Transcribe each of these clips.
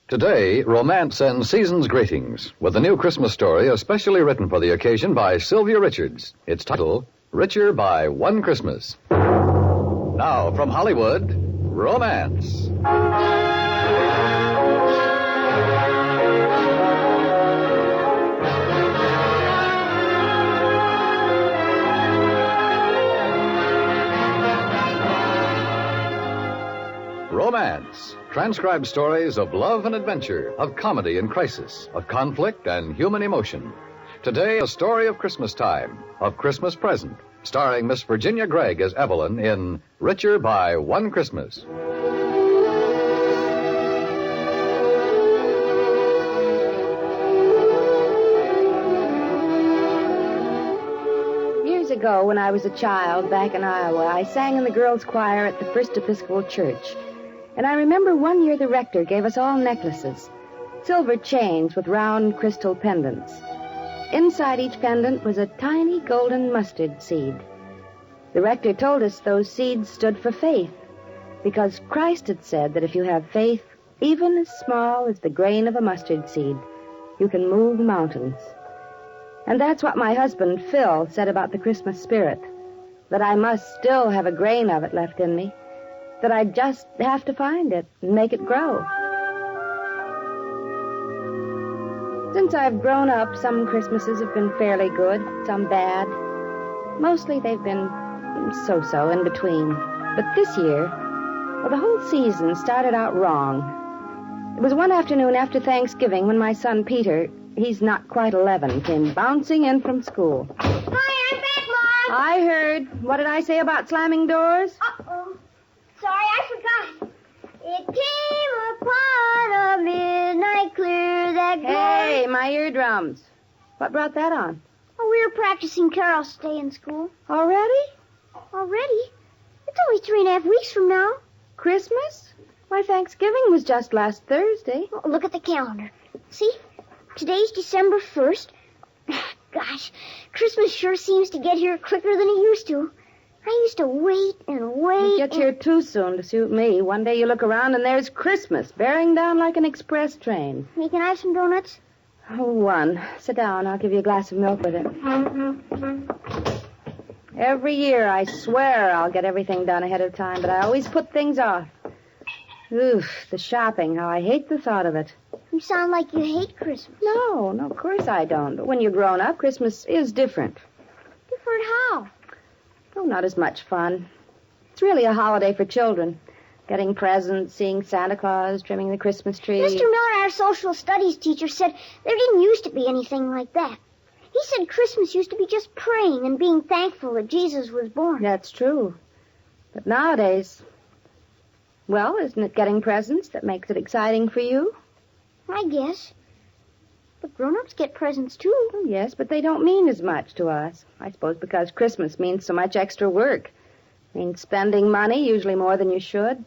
Today, Romance sends season's greetings with a new Christmas story especially written for the occasion by Sylvia Richards. Its title, Richer by One Christmas. Now, from Hollywood, Romance. Romance. Transcribed stories of love and adventure, of comedy and crisis, of conflict and human emotion. Today, a story of Christmas time, of Christmas present, starring Miss Virginia Gregg as Evelyn in Richer by One Christmas. Years ago, when I was a child back in Iowa, I sang in the girls' choir at the First Episcopal Church. And I remember one year the rector gave us all necklaces, silver chains with round crystal pendants. Inside each pendant was a tiny golden mustard seed. The rector told us those seeds stood for faith, because Christ had said that if you have faith, even as small as the grain of a mustard seed, you can move mountains. And that's what my husband, Phil, said about the Christmas spirit, that I must still have a grain of it left in me, that I just have to find it and make it grow. Since I've grown up, some Christmases have been fairly good, some bad. Mostly they've been so-so in between. But this year, well, the whole season started out wrong. It was one afternoon after Thanksgiving when my son Peter, he's not quite 11, came bouncing in from school. Hi, I'm back, Mom. I heard. What did I say about slamming doors? Uh-oh. Sorry, I forgot. It came upon a midnight clear that Hey, my eardrums. What brought that on? Oh, we were practicing carols today in school. Already? Already? It's only 3.5 weeks from now. Christmas? Why, Thanksgiving was just last Thursday. Oh, look at the calendar. See? Today's December 1st. Gosh, Christmas sure seems to get here quicker than it used to. I used to wait and wait. You get here too soon to suit me. One day you look around and there's Christmas bearing down like an express train. Hey, can I have some donuts? Oh, one. Sit down. I'll give you a glass of milk with it. Every year I swear I'll get everything done ahead of time, but I always put things off. Oof, the shopping. How I hate the thought of it. You sound like you hate Christmas. No, of course I don't. But when you're grown up, Christmas is different. Different how? Oh, not as much fun. It's really a holiday for children. Getting presents, seeing Santa Claus, trimming the Christmas tree. Mr. Miller, our social studies teacher, said there didn't used to be anything like that. He said Christmas used to be just praying and being thankful that Jesus was born. That's true. But nowadays, well, isn't it getting presents that makes it exciting for you? I guess. But grown-ups get presents, too. Oh, yes, but they don't mean as much to us. I suppose because Christmas means so much extra work. It means spending money, usually more than you should.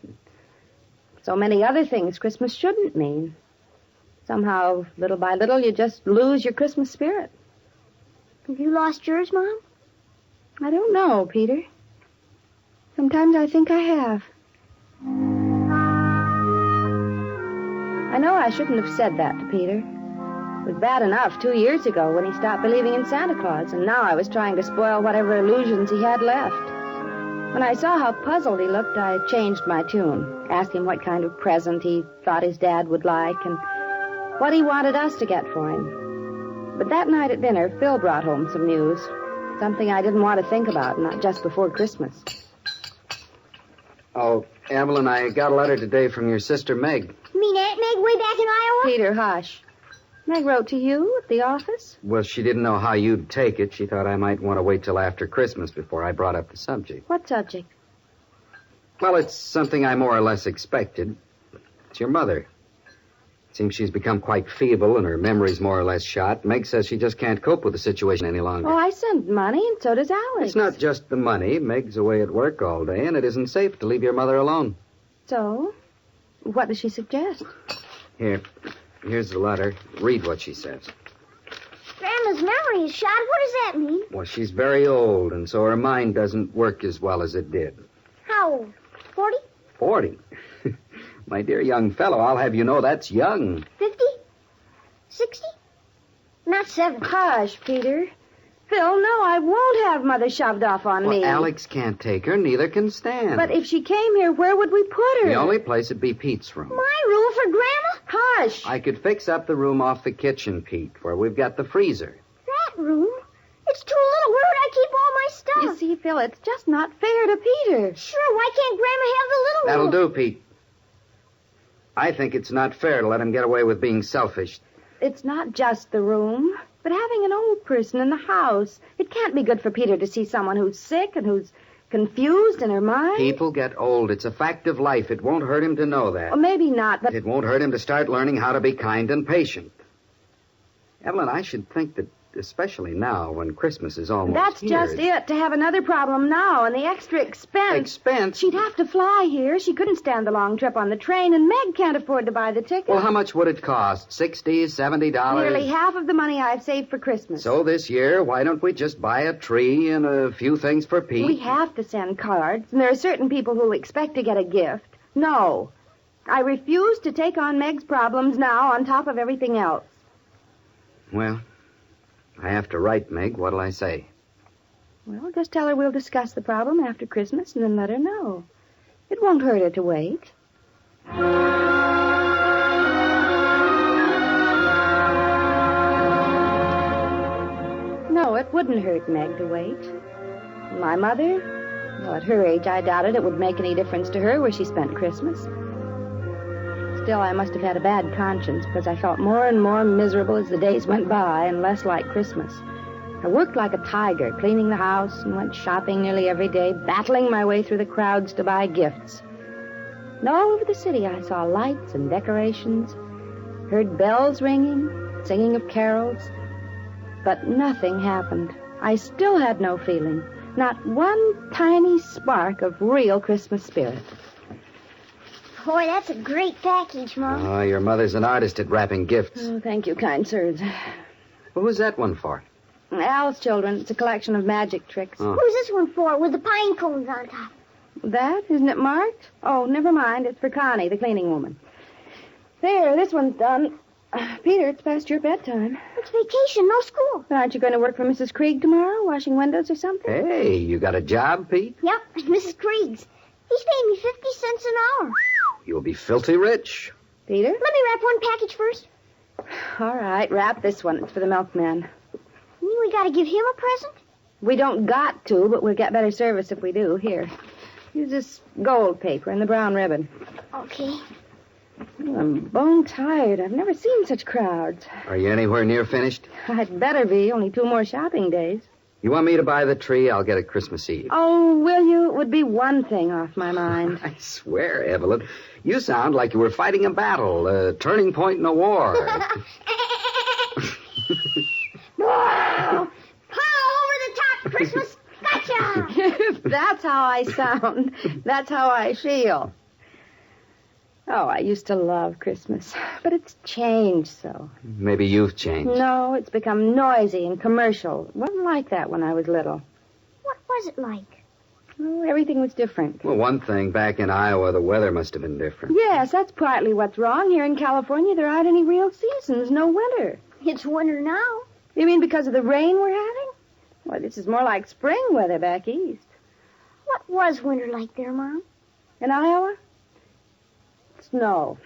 So many other things Christmas shouldn't mean. Somehow, little by little, you just lose your Christmas spirit. Have you lost yours, Mom? I don't know, Peter. Sometimes I think I have. I know I shouldn't have said that to Peter. It was bad enough 2 years ago when he stopped believing in Santa Claus, and now I was trying to spoil whatever illusions he had left. When I saw how puzzled he looked, I changed my tune, asked him what kind of present he thought his dad would like, and what he wanted us to get for him. But that night at dinner, Phil brought home some news, something I didn't want to think about, not just before Christmas. Oh, Evelyn, I got a letter today from your sister, Meg. You mean Aunt Meg way back in Iowa? Peter, hush. Meg wrote to you at the office? Well, she didn't know how you'd take it. She thought I might want to wait till after Christmas before I brought up the subject. What subject? Well, it's something I more or less expected. It's your mother. It seems she's become quite feeble and her memory's more or less shot. Meg says she just can't cope with the situation any longer. Oh, I send money, and so does Alex. It's not just the money. Meg's away at work all day, and it isn't safe to leave your mother alone. So? What does she suggest? Here's the letter. Read what she says. Grandma's memory is shot. What does that mean? Well, she's very old, and so her mind doesn't work as well as it did. How old? 40? 40? My dear young fellow, I'll have you know that's young. 50? 60? Not 70. Hush, Peter. Phil, no, I won't have Mother shoved off on me. Alex can't take her, neither can Stan. But if she came here, where would we put her? The only place would be Pete's room. My room for Grandma? Hush. I could fix up the room off the kitchen, Pete, where we've got the freezer. That room? It's too little. Where would I keep all my stuff? You see, Phil, it's just not fair to Peter. Sure, why can't Grandma have the little That'll room? do, Pete. I think it's not fair to let him get away with being selfish. It's not just the room, but having an old person in the house. It can't be good for Peter to see someone who's sick and who's confused in her mind. People get old. It's a fact of life. It won't hurt him to know that. Well, maybe not, but... It won't hurt him to start learning how to be kind and patient. Evelyn, I should think that, especially now when Christmas is almost That's here... just it, to have another problem now and the extra expense. Expense? She'd have to fly here. She couldn't stand the long trip on the train, and Meg can't afford to buy the ticket. Well, how much would it cost? $60, $70? Nearly half of the money I've saved for Christmas. So this year, why don't we just buy a tree and a few things for Pete? We have to send cards, and there are certain people who'll expect to get a gift. No. I refuse to take on Meg's problems now on top of everything else. Well, I have to write Meg. What'll I say? Well, just tell her we'll discuss the problem after Christmas and then let her know. It won't hurt her to wait. No, it wouldn't hurt Meg to wait. My mother? Well, at her age, I doubted it would make any difference to her where she spent Christmas. Still, I must have had a bad conscience because I felt more and more miserable as the days went by and less like Christmas. I worked like a tiger, cleaning the house and went shopping nearly every day, battling my way through the crowds to buy gifts. And all over the city, I saw lights and decorations, heard bells ringing, singing of carols. But nothing happened. I still had no feeling, not one tiny spark of real Christmas spirit. Boy, that's a great package, Mom. Oh, your mother's an artist at wrapping gifts. Oh, thank you, kind sirs. Well, who's that one for? Al's Children. It's a collection of magic tricks. Oh. Who's this one for with the pine cones on top? That? Isn't it marked? Oh, never mind. It's for Connie, the cleaning woman. There, this one's done. Peter, it's past your bedtime. It's vacation, no school. But aren't you going to work for Mrs. Krieg tomorrow, washing windows or something? Hey, you got a job, Pete? Yep, Mrs. Krieg's. He's paying me 50 cents an hour. You'll be filthy rich. Peter? Let me wrap one package first. All right, wrap this one. It's for the milkman. You mean we gotta give him a present? We don't got to, but we'll get better service if we do. Here. Use this gold paper and the brown ribbon. Okay. Oh, I'm bone tired. I've never seen such crowds. Are you anywhere near finished? I'd better be. Only 2 more shopping days. You want me to buy the tree? I'll get it Christmas Eve. Oh, will you? It would be one thing off my mind. I swear, Evelyn, you sound like you were fighting a battle, a turning point in a war. Whoa! Pow, over the top, Christmas. Gotcha! If that's how I sound, that's how I feel. Oh, I used to love Christmas, but it's changed so. Maybe you've changed. No, it's become noisy and commercial. It wasn't like that when I was little. What was it like? Oh, everything was different. Well, one thing, back in Iowa, the weather must have been different. Yes, that's partly what's wrong. Here in California, there aren't any real seasons, no winter. It's winter now. You mean because of the rain we're having? Well, this is more like spring weather back east. What was winter like there, Mom? In Iowa? Snow.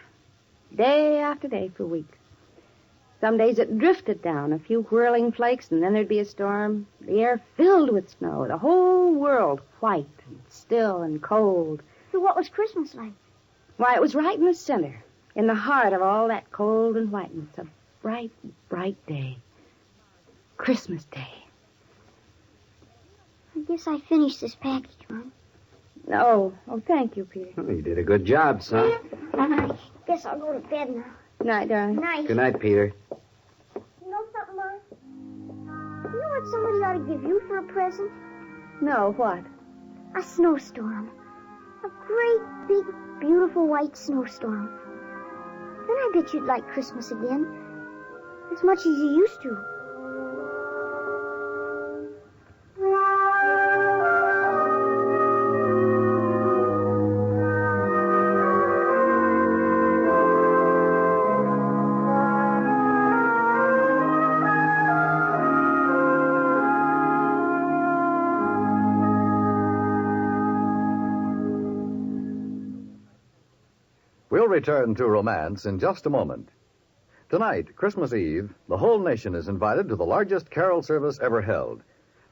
Day after day for weeks. Some days it drifted down, a few whirling flakes, and then there'd be a storm. The air filled with snow, the whole world white and still and cold. So what was Christmas like? Why, it was right in the center, in the heart of all that cold and whiteness. A bright, bright day. Christmas Day. I guess I finished this package, Mom. Oh, thank you, Peter. Oh, you did a good job, son. I guess I'll go to bed now. Good night, darling. Night. Good night, Peter. You know something, Mom? You know what somebody ought to give you for a present? No, what? A snowstorm. A great, big, beautiful white snowstorm. Then I bet you'd like Christmas again. As much as you used to. We'll return to romance in just a moment. Tonight, Christmas Eve, the whole nation is invited to the largest carol service ever held.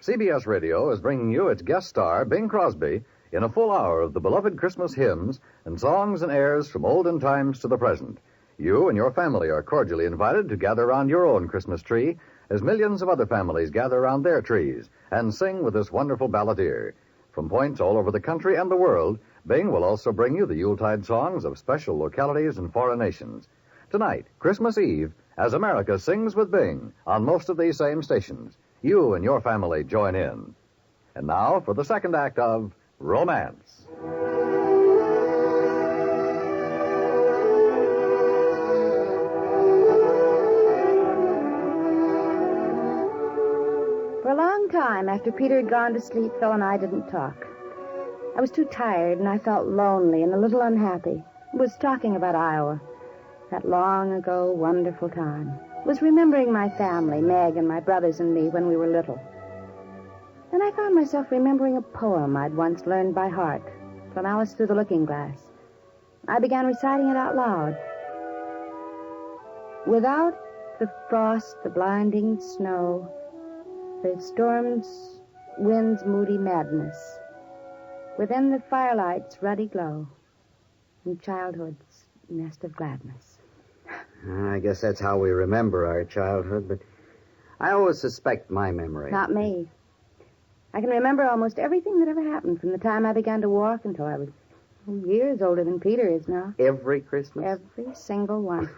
CBS Radio is bringing you its guest star, Bing Crosby, in a full hour of the beloved Christmas hymns and songs and airs from olden times to the present. You and your family are cordially invited to gather around your own Christmas tree as millions of other families gather around their trees and sing with this wonderful balladeer. From points all over the country and the world, Bing will also bring you the Yuletide songs of special localities and foreign nations. Tonight, Christmas Eve, as America sings with Bing on most of these same stations. You and your family join in. And now for the second act of Romance. For a long time after Peter had gone to sleep, Phil and I didn't talk. I was too tired, and I felt lonely and a little unhappy. I was talking about Iowa. That long ago, wonderful time. I was remembering my family, Meg and my brothers and me, when we were little. Then I found myself remembering a poem I'd once learned by heart, from Alice Through the Looking Glass. I began reciting it out loud. Without the frost, the blinding snow, the storm's wind's moody madness, within the firelight's ruddy glow, in childhood's nest of gladness. I guess that's how we remember our childhood, but I always suspect my memory. Not me. I can remember almost everything that ever happened from the time I began to walk until I was years older than Peter is now. Every Christmas? Every single one.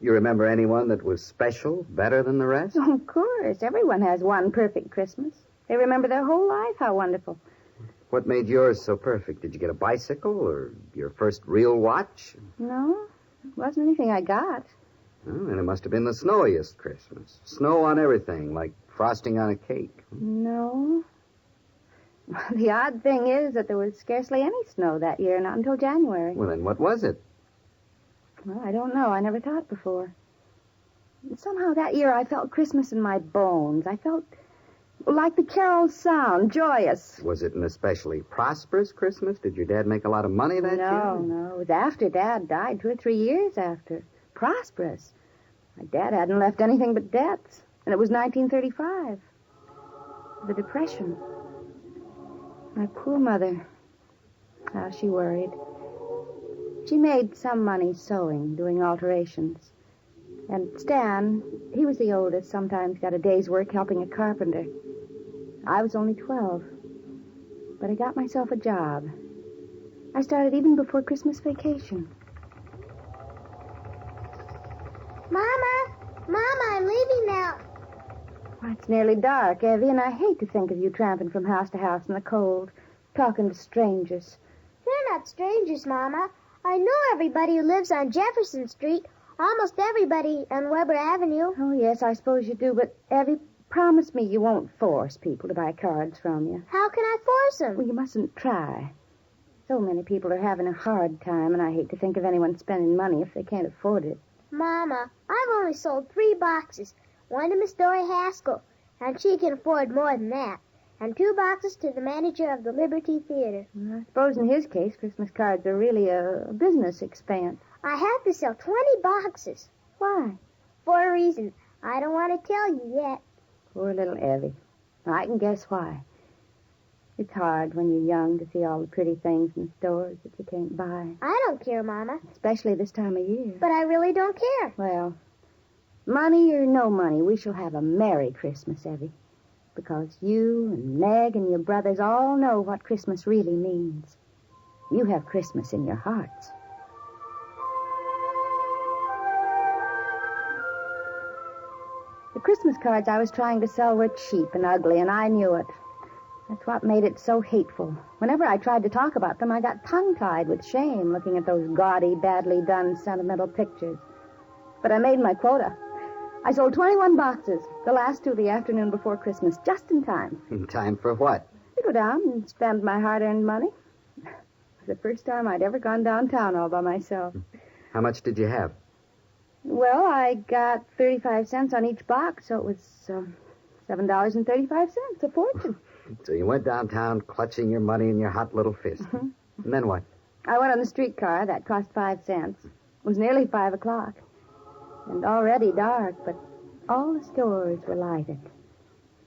You remember anyone that was special, better than the rest? Oh, of course. Everyone has one perfect Christmas. They remember their whole life how wonderful. What made yours so perfect? Did you get a bicycle or your first real watch? No, it wasn't anything I got. Oh, and it must have been the snowiest Christmas. Snow on everything, like frosting on a cake. No. The odd thing is that there was scarcely any snow that year, not until January. Well, then what was it? Well, I don't know. I never thought before. Somehow that year I felt Christmas in my bones. I felt like the carols sound, joyous. Was it an especially prosperous Christmas? Did your dad make a lot of money that year? No. It was after Dad died, 2 or 3 years after. Prosperous. My dad hadn't left anything but debts. And it was 1935. The Depression. My poor mother. How she worried. She made some money sewing, doing alterations. And Stan, he was the oldest, sometimes got a day's work helping a carpenter. I was only 12. But I got myself a job. I started even before Christmas vacation. Mama, I'm leaving now. Why, it's nearly dark, Evie, and I hate to think of you tramping from house to house in the cold, talking to strangers. They're not strangers, Mama. I know everybody who lives on Jefferson Street, almost everybody on Weber Avenue. Oh, yes, I suppose you do, but Evie, promise me you won't force people to buy cards from you. How can I force them? Well, you mustn't try. So many people are having a hard time, and I hate to think of anyone spending money if they can't afford it. Mama, I've only sold 3 boxes. One to Miss Dory Haskell, and she can afford more than that. And 2 boxes to the manager of the Liberty Theater. Well, I suppose in his case, Christmas cards are really a business expense. I have to sell 20 boxes. Why? For a reason. I don't want to tell you yet. Poor little Evie. I can guess why. It's hard when you're young to see all the pretty things in stores that you can't buy. I don't care, Mama. Especially this time of year. But I really don't care. Well, money or no money, we shall have a Merry Christmas, Evie. Because you and Meg and your brothers all know what Christmas really means. You have Christmas in your hearts. The Christmas cards I was trying to sell were cheap and ugly, and I knew it. That's what made it so hateful. Whenever I tried to talk about them, I got tongue-tied with shame looking at those gaudy, badly done, sentimental pictures. But I made my quota. I sold 21 boxes, the last 2 the afternoon before Christmas, just in time. In time for what? To go down and spend my hard-earned money. It was the first time I'd ever gone downtown all by myself. How much did you have? Well, I got 35 cents on each box, so it was $7.35, a fortune. So you went downtown clutching your money in your hot little fist. Mm-hmm. And then what? I went on the streetcar. That cost 5 cents. It was nearly 5 o'clock. And already dark, but all the stores were lighted.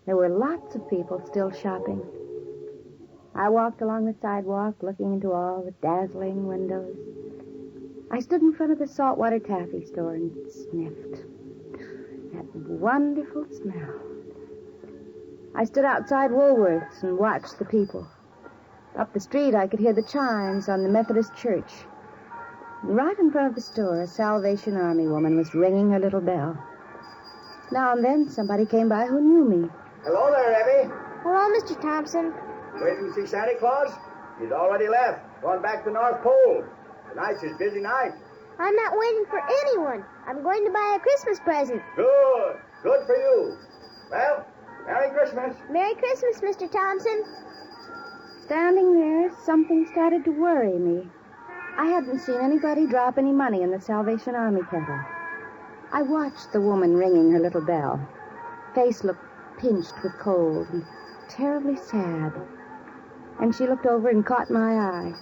There were lots of people still shopping. I walked along the sidewalk, looking into all the dazzling windows. I stood in front of the saltwater taffy store and sniffed. That wonderful smell. I stood outside Woolworth's and watched the people. Up the street, I could hear the chimes on the Methodist church. Right in front of the store, a Salvation Army woman was ringing her little bell. Now and then, somebody came by who knew me. Hello there, Evie. Hello, Mr. Thompson. Waiting to see Santa Claus? He's already left. Going back to the North Pole. Tonight's his busy night. I'm not waiting for anyone. I'm going to buy a Christmas present. Good. Good for you. Well, Merry Christmas. Merry Christmas, Mr. Thompson. Standing there, something started to worry me. I hadn't seen anybody drop any money in the Salvation Army kettle. I watched the woman ringing her little bell. Face looked pinched with cold and terribly sad. And she looked over and caught my eye.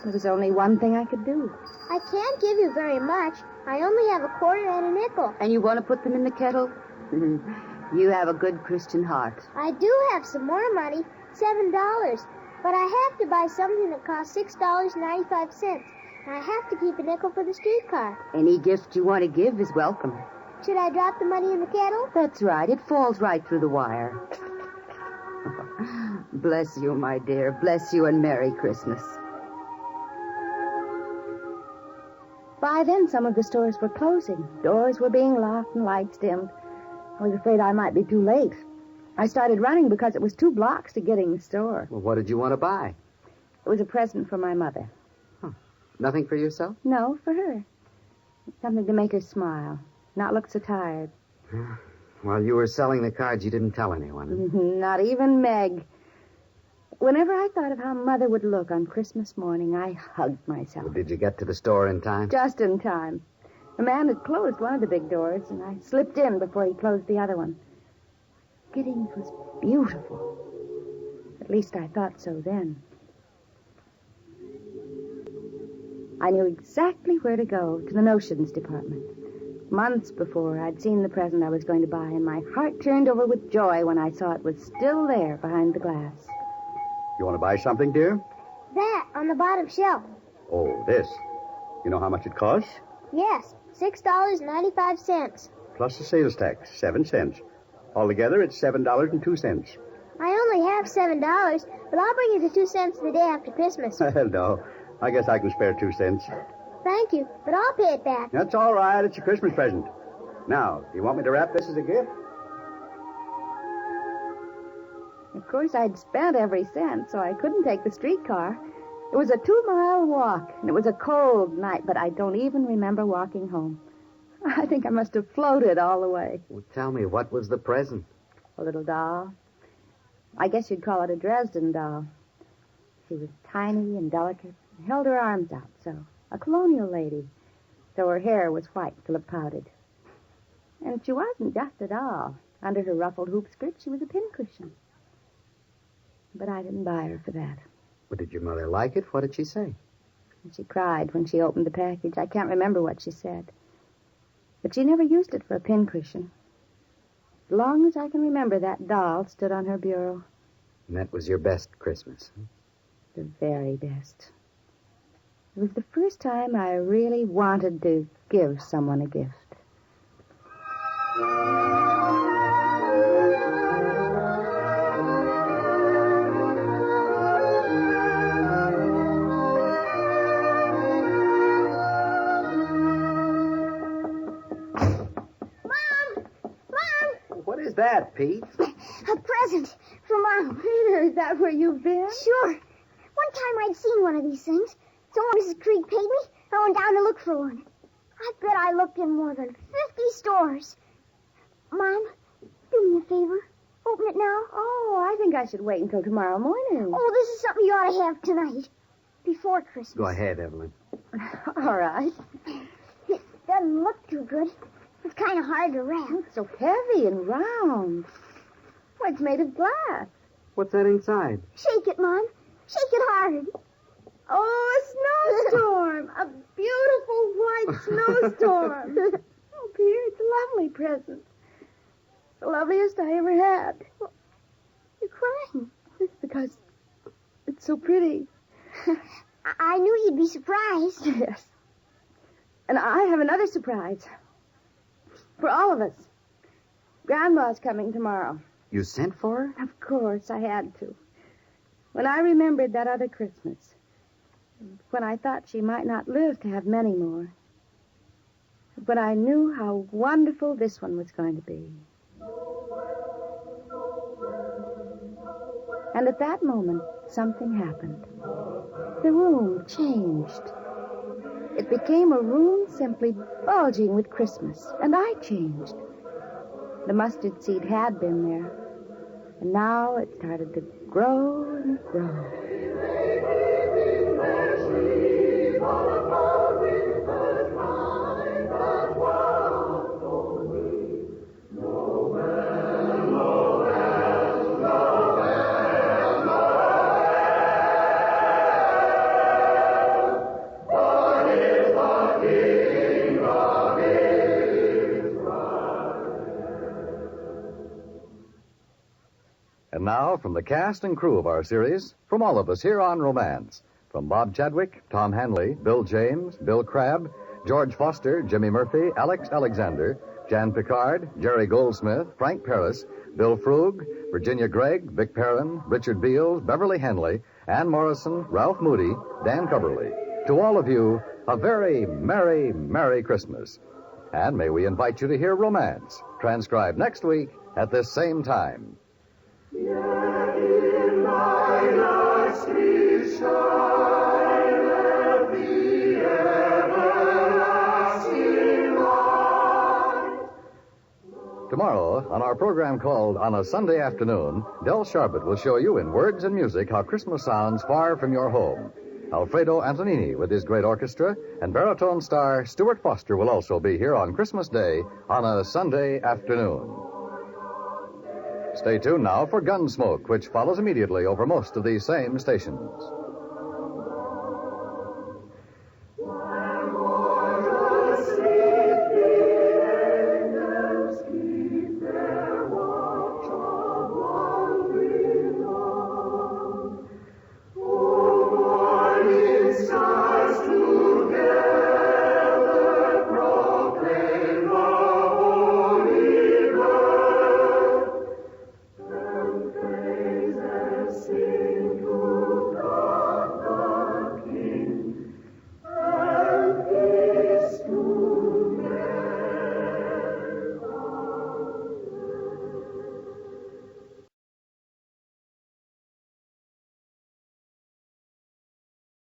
There was only one thing I could do. I can't give you very much. I only have a quarter and a nickel. And you want to put them in the kettle? You have a good Christian heart. I do have some more money, $7. But I have to buy something that costs $6.95. And I have to keep a nickel for the streetcar. Any gift you want to give is welcome. Should I drop the money in the kettle? That's right. It falls right through the wire. Bless you, my dear. Bless you and Merry Christmas. By then, some of the stores were closing. Doors were being locked and lights dimmed. I was afraid I might be too late. I started running because it was 2 blocks to getting the store. Well, what did you want to buy? It was a present for my mother. Nothing for yourself? No, for her. Something to make her smile, not look so tired. While you were selling the cards, you didn't tell anyone. Not even Meg. Whenever I thought of how Mother would look on Christmas morning, I hugged myself. Well, did you get to the store in time? Just in time. The man had closed one of the big doors, and I slipped in before he closed the other one. Giddings was beautiful. At least I thought so then. I knew exactly where to go, to the notions department. Months before, I'd seen the present I was going to buy, and my heart turned over with joy when I saw it was still there behind the glass. You want to buy something, dear? That, on the bottom shelf. Oh, this. You know how much it costs? Yes, $6.95. Plus the sales tax, 7 cents. Altogether, it's $7.02. I only have $7, but I'll bring you the 2 cents the day after Christmas. Well, no. I guess I can spare 2 cents. Thank you, but I'll pay it back. That's all right. It's a Christmas present. Now, do you want me to wrap this as a gift? Of course, I'd spent every cent, so I couldn't take the streetcar. It was a 2-mile walk, and it was a cold night, but I don't even remember walking home. I think I must have floated all the way. Well, tell me, what was the present? A little doll. I guess you'd call it a Dresden doll. She was tiny and delicate and held her arms out so. A colonial lady, though her hair was white till it powdered. And she wasn't just a doll. Under her ruffled hoop skirt, she was a pincushion. But I didn't buy her for that. Well, did your mother like it? What did she say? And she cried when she opened the package. I can't remember what she said. But she never used it for a pincushion. As long as I can remember, that doll stood on her bureau. And that was your best Christmas? The very best. It was the first time I really wanted to give someone a gift. What is that, Pete? A present for Mom. Peter, is that where you've been? Sure. One time I'd seen one of these things. So when Mrs. Krieg paid me, I went down to look for one. I bet I looked in more than 50 stores. Mom, do me a favor. Open it now. Oh, I think I should wait until tomorrow morning. Oh, this is something you ought to have tonight. Before Christmas. Go ahead, Evelyn. All right. It doesn't look too good. It's kind of hard to wrap. It's so heavy and round. Well, it's made of glass. What's that inside? Shake it, Mom. Shake it hard. Oh, a snowstorm. A beautiful white snowstorm. Oh, Peter, it's a lovely present. The loveliest I ever had. You're crying. It's because it's so pretty. I knew you'd be surprised. Yes. And I have another surprise. For all of us. Grandma's coming tomorrow. You sent for her? Of course, I had to. When I remembered that other Christmas, when I thought she might not live to have many more, but I knew how wonderful this one was going to be. And at that moment, something happened. The room changed. It became a room simply bulging with Christmas, and I changed. The mustard seed had been there, and now it started to grow and grow. And now, from the cast and crew of our series, from all of us here on Romance, from Bob Chadwick, Tom Hanley, Bill James, Bill Crabb, George Foster, Jimmy Murphy, Alex Alexander, Jan Picard, Jerry Goldsmith, Frank Paris, Bill Frug, Virginia Gregg, Vic Perrin, Richard Beals, Beverly Henley, Ann Morrison, Ralph Moody, Dan Coverly. To all of you, a very merry, merry Christmas. And may we invite you to hear Romance, transcribed next week at this same time. Tomorrow, on our program called On a Sunday Afternoon, Del Sharbutt will show you in words and music how Christmas sounds far from your home. Alfredo Antonini with his great orchestra, and baritone star Stuart Foster will also be here on Christmas Day on a Sunday afternoon. Stay tuned now for Gunsmoke, which follows immediately over most of these same stations.